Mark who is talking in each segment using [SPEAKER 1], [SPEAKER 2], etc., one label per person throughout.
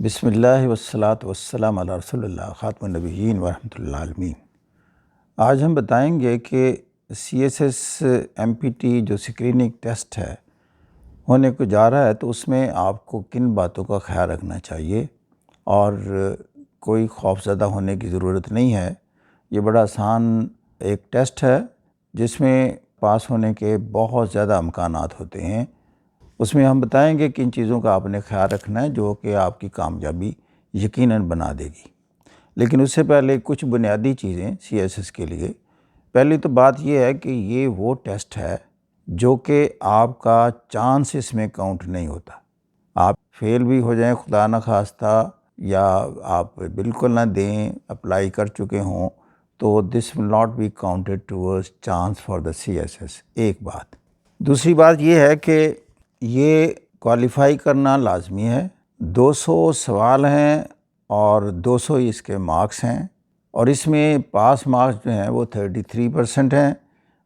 [SPEAKER 1] بسم اللہ والصلاۃ والسلام علی رسول اللہ خاتم النبیین ورحمۃ اللہ عالمین۔ آج ہم بتائیں گے کہ CSS-MPT جو اسکریننگ ٹیسٹ ہے ہونے کو جا رہا ہے، تو اس میں آپ کو کن باتوں کا خیال رکھنا چاہیے اور کوئی خوف زدہ ہونے کی ضرورت نہیں ہے۔ یہ بڑا آسان ایک ٹیسٹ ہے جس میں پاس ہونے کے بہت زیادہ امکانات ہوتے ہیں۔ اس میں ہم بتائیں گے کن چیزوں کا آپ نے خیال رکھنا ہے جو کہ آپ کی کامیابی یقیناً بنا دے گی۔ لیکن اس سے پہلے کچھ بنیادی چیزیں CSS کے لیے۔ پہلی تو بات یہ ہے کہ یہ وہ ٹیسٹ ہے جو کہ آپ کا چانس اس میں کاؤنٹ نہیں ہوتا۔ آپ فیل بھی ہو جائیں خدا نخواستہ، یا آپ بالکل نہ دیں، اپلائی کر چکے ہوں، تو this will not be counted towards chance for the CSS۔ ایک بات۔ دوسری بات یہ ہے کہ یہ کوالیفائی کرنا لازمی ہے۔ 200 سوال ہیں اور 200 ہی اس کے مارکس ہیں، اور اس میں پاس مارکس جو ہیں وہ 33% ہیں۔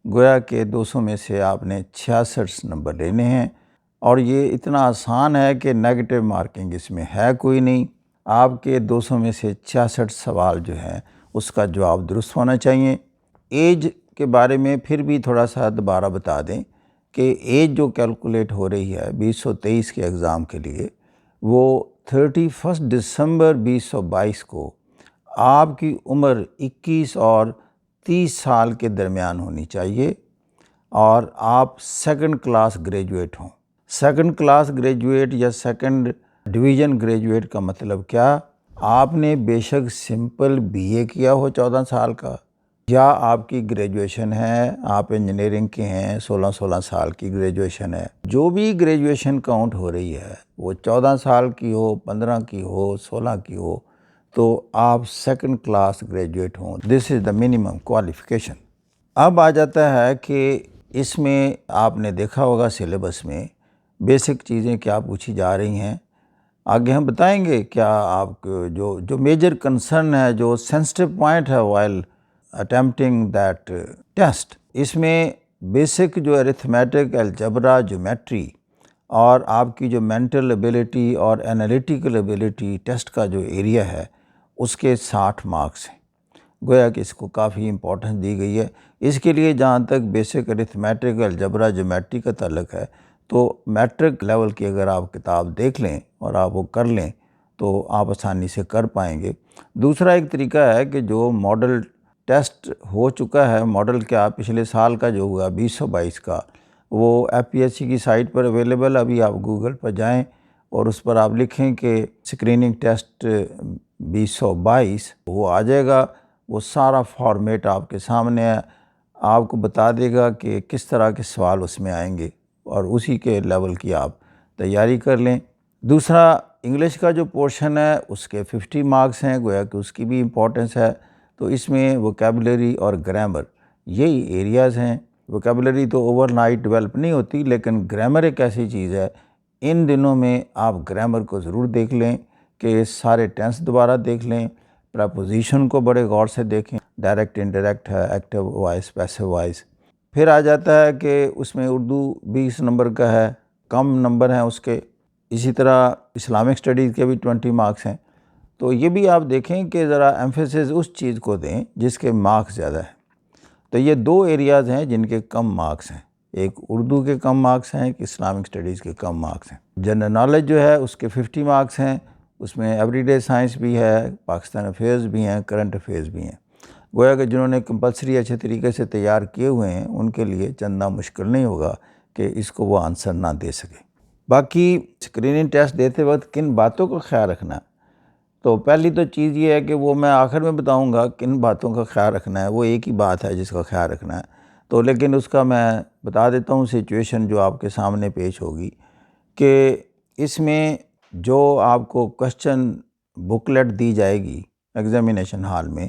[SPEAKER 1] گویا کہ 200 میں سے آپ نے 66 نمبر لینے ہیں، اور یہ اتنا آسان ہے کہ نیگیٹو مارکنگ اس میں ہے کوئی نہیں۔ آپ کے 200 میں سے 66 سوال جو ہیں اس کا جواب درست ہونا چاہیے۔ ایج کے بارے میں پھر بھی تھوڑا سا دوبارہ بتا دیں کہ ایج جو کیلکولیٹ ہو رہی ہے 2023 کے ایگزام کے لیے، وہ 31 دسمبر 2022 کو آپ کی عمر 21 اور 30 سال کے درمیان ہونی چاہیے، اور آپ سیکنڈ کلاس گریجویٹ ہوں۔ سیکنڈ کلاس گریجویٹ یا سیکنڈ ڈویژن گریجویٹ کا مطلب کیا؟ آپ نے بے شک سمپل BA کیا ہو 14 سال کا، یا آپ کی گریجویشن ہے، آپ انجینئرنگ کے ہیں، 16 سال کی گریجویشن ہے۔ جو بھی گریجویشن کاؤنٹ ہو رہی ہے، وہ 14 سال کی ہو، 15 کی ہو، 16 کی ہو، تو آپ سیکنڈ کلاس گریجویٹ ہوں۔ دس از دا منیمم کوالیفیکیشن۔ اب آ جاتا ہے کہ اس میں آپ نے دیکھا ہوگا سلیبس میں بیسک چیزیں کیا پوچھی جا رہی ہیں۔ آگے ہم بتائیں گے کیا آپ کو جو میجر کنسرن ہے، جو سینسٹیو پوائنٹ ہے وائل اٹیمپٹنگ دیٹ ٹیسٹ، اس میں بیسک جو ارتھمیٹک، الجبرا، جیومیٹری، اور آپ کی جو مینٹل ایبیلٹی اور انالیٹیکل ایبیلٹی ٹیسٹ کا جو ایریا ہے، اس کے 60 مارکس ہیں۔ گویا کہ اس کو کافی امپورٹنس دی گئی ہے۔ اس کے لیے جہاں تک بیسک ارتھمیٹک، الجبرا، جیومیٹری کا تعلق ہے، تو میٹرک لیول کی اگر آپ کتاب دیکھ لیں اور آپ وہ کر لیں تو آپ آسانی سے کر پائیں گے۔ دوسرا ایک طریقہ ہے کہ جو ماڈل ٹیسٹ ہو چکا ہے، ماڈل کیا پچھلے سال کا جو ہوا 2022 کا، وہ FPSC کی سائٹ پر اویلیبل۔ ابھی آپ گوگل پر جائیں اور اس پر آپ لکھیں کہ اسکریننگ ٹیسٹ 2022، وہ آ جائے گا۔ وہ سارا فارمیٹ آپ کے سامنے ہے، آپ کو بتا دے گا کہ کس طرح کے سوال اس میں آئیں گے، اور اسی کے لیول کی آپ تیاری کر لیں۔ دوسرا انگلش کا جو پورشن ہے اس کے 50 مارکس ہیں، گویا کہ اس کی بھی امپورٹنس ہے۔ تو اس میں ووکیبلری اور گرامر یہی ایریاز ہیں۔ ووکیبلری تو اوور نائٹ ڈیولپ نہیں ہوتی، لیکن گرامر ایک ایسی چیز ہے، ان دنوں میں آپ گرامر کو ضرور دیکھ لیں، کہ سارے ٹینس دوبارہ دیکھ لیں، پریپوزیشن کو بڑے غور سے دیکھیں، ڈائریکٹ انڈائریکٹ ہے، ایکٹیو وائس، پیسو وائس۔ پھر آ جاتا ہے کہ اس میں اردو 20 نمبر کا ہے، کم نمبر ہیں اس کے۔ اسی طرح اسلامک اسٹڈیز کے بھی 20 مارکس ہیں۔ تو یہ بھی آپ دیکھیں کہ ذرا ایمفیسس اس چیز کو دیں جس کے مارکس زیادہ ہیں۔ تو یہ دو ایریاز ہیں جن کے کم مارکس ہیں، ایک اردو کے کم مارکس ہیں، ایک اسلامک اسٹڈیز کے کم مارکس ہیں۔ جنرل نالج جو ہے اس کے 50 مارکس ہیں، اس میں ایوری ڈے سائنس بھی ہے، پاکستان افیئرز بھی ہیں، کرنٹ افیئرز بھی ہیں۔ گویا کہ جنہوں نے کمپلسری اچھے طریقے سے تیار کیے ہوئے ہیں ان کے لیے چندنا مشکل نہیں ہوگا کہ اس کو وہ آنسر نہ دے سکے۔ باقی اسکریننگ ٹیسٹ دیتے وقت کن باتوں کا خیال رکھنا ہے، تو پہلی تو چیز یہ ہے کہ وہ میں آخر میں بتاؤں گا کن باتوں کا خیال رکھنا ہے۔ وہ ایک ہی بات ہے جس کا خیال رکھنا ہے، تو لیکن اس کا میں بتا دیتا ہوں سچویشن جو آپ کے سامنے پیش ہوگی، کہ اس میں جو آپ کو کوشچن بکلیٹ دی جائے گی ایگزامینیشن ہال میں،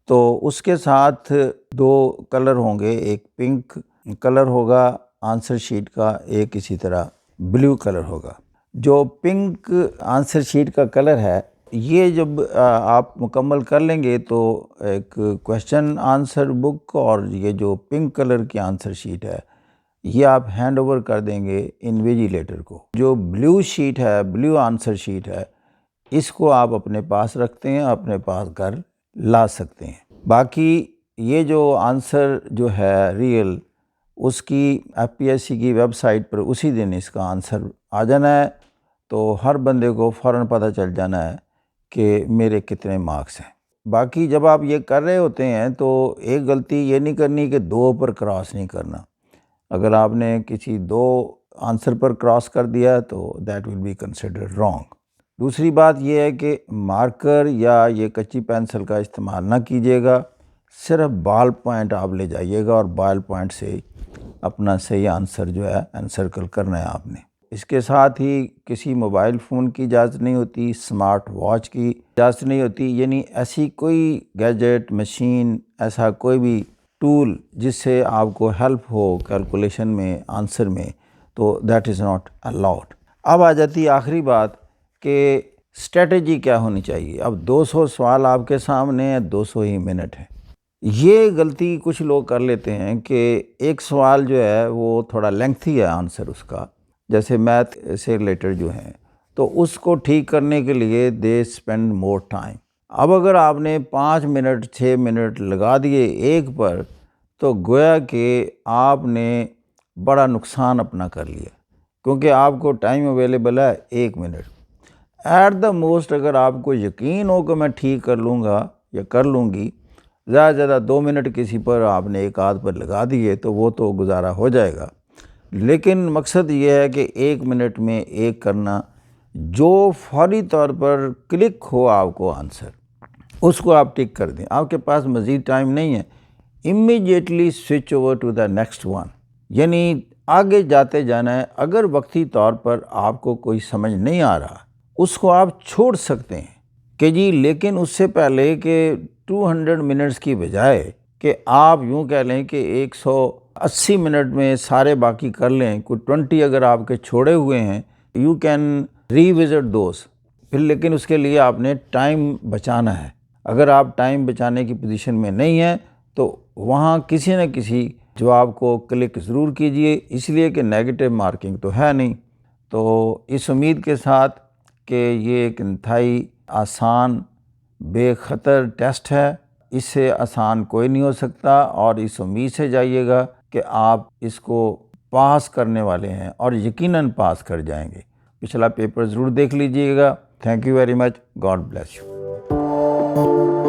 [SPEAKER 1] تو اس کے ساتھ 2 کلر ہوں گے، ایک پنک کلر ہوگا آنسر شیٹ کا، ایک اسی طرح بلیو کلر ہوگا۔ جو پنک آنسر شیٹ کا کلر ہے، یہ جب آپ مکمل کر لیں گے تو ایک کویسچن آنسر بک، اور یہ جو پنک کلر کی آنسر شیٹ ہے یہ آپ ہینڈ اوور کر دیں گے انویجیلیٹر کو۔ جو بلیو شیٹ ہے، بلیو آنسر شیٹ ہے، اس کو آپ اپنے پاس رکھتے ہیں، اپنے پاس گھر لا سکتے ہیں۔ باقی یہ جو آنسر جو ہے ریئل، اس کی ایف پی ایس سی کی ویب سائٹ پر اسی دن اس کا آنسر آ جانا ہے، تو ہر بندے کو فوراً پتہ چل جانا ہے کہ میرے کتنے مارکس ہیں۔ باقی جب آپ یہ کر رہے ہوتے ہیں تو ایک غلطی یہ نہیں کرنی کہ 2 پر کراس نہیں کرنا۔ اگر آپ نے کسی 2 آنسر پر کراس کر دیا تو that will be considered wrong. دوسری بات یہ ہے کہ مارکر یا یہ کچی پینسل کا استعمال نہ کیجیے گا، صرف بال پوائنٹ آپ لے جائیے گا اور بال پوائنٹ سے اپنا صحیح آنسر جو ہے انسرکل کرنا ہے آپ نے۔ اس کے ساتھ ہی کسی موبائل فون کی اجازت نہیں ہوتی، اسمارٹ واچ کی اجازت نہیں ہوتی، یعنی ایسی کوئی گیجٹ، مشین، ایسا کوئی بھی ٹول جس سے آپ کو ہیلپ ہو کیلکولیشن میں، آنسر میں، تو دیٹ از ناٹ الاؤڈ۔ اب آ جاتی ہے آخری بات کہ اسٹریٹجی کیا ہونی چاہیے۔ اب 200 سوال آپ کے سامنے ہیں، 200 ہی منٹ ہے۔ یہ غلطی کچھ لوگ کر لیتے ہیں کہ ایک سوال جو ہے وہ تھوڑا لینتھی ہے آنسر اس کا، جیسے میتھ سے ریلیٹڈ جو ہیں، تو اس کو ٹھیک کرنے کے لیے دے اسپینڈ مور ٹائم۔ اب اگر آپ نے 5 منٹ 6 منٹ لگا دیے ایک پر، تو گویا کہ آپ نے بڑا نقصان اپنا کر لیا، کیونکہ آپ کو ٹائم اویلیبل ہے 1 منٹ۔ ایٹ دا موسٹ اگر آپ کو یقین ہو کہ میں ٹھیک کر لوں گا یا کر لوں گی، زیادہ سے زیادہ 2 منٹ کسی پر آپ نے ایک آدھ پر لگا دیے تو وہ تو گزارا ہو جائے گا، لیکن مقصد یہ ہے کہ 1 منٹ میں ایک کرنا، جو فوری طور پر کلک ہو آپ کو آنسر، اس کو آپ ٹک کر دیں۔ آپ کے پاس مزید ٹائم نہیں ہے، immediately switch over to the next one, یعنی آگے جاتے جانا ہے۔ اگر وقتی طور پر آپ کو کوئی سمجھ نہیں آ رہا، اس کو آپ چھوڑ سکتے ہیں کہ جی، لیکن اس سے پہلے کہ 200 منٹس کی بجائے کہ آپ یوں کہہ لیں کہ 180 منٹ میں سارے باقی کر لیں، کوئی 20 اگر آپ کے چھوڑے ہوئے ہیں، you can revisit those, پھر لیکن اس کے لیے آپ نے ٹائم بچانا ہے۔ اگر آپ ٹائم بچانے کی پوزیشن میں نہیں ہیں تو وہاں کسی نہ کسی جواب کو کلک ضرور کیجئے، اس لیے کہ نیگیٹو مارکنگ تو ہے نہیں۔ تو اس امید کے ساتھ کہ یہ ایک انتہائی آسان بے خطر ٹیسٹ ہے، اس سے آسان کوئی نہیں ہو سکتا، اور اس امید سے جائیے گا کہ آپ اس کو پاس کرنے والے ہیں اور یقیناً پاس کر جائیں گے۔ پچھلا پیپر ضرور دیکھ لیجئے گا۔ Thank you very much, God bless you.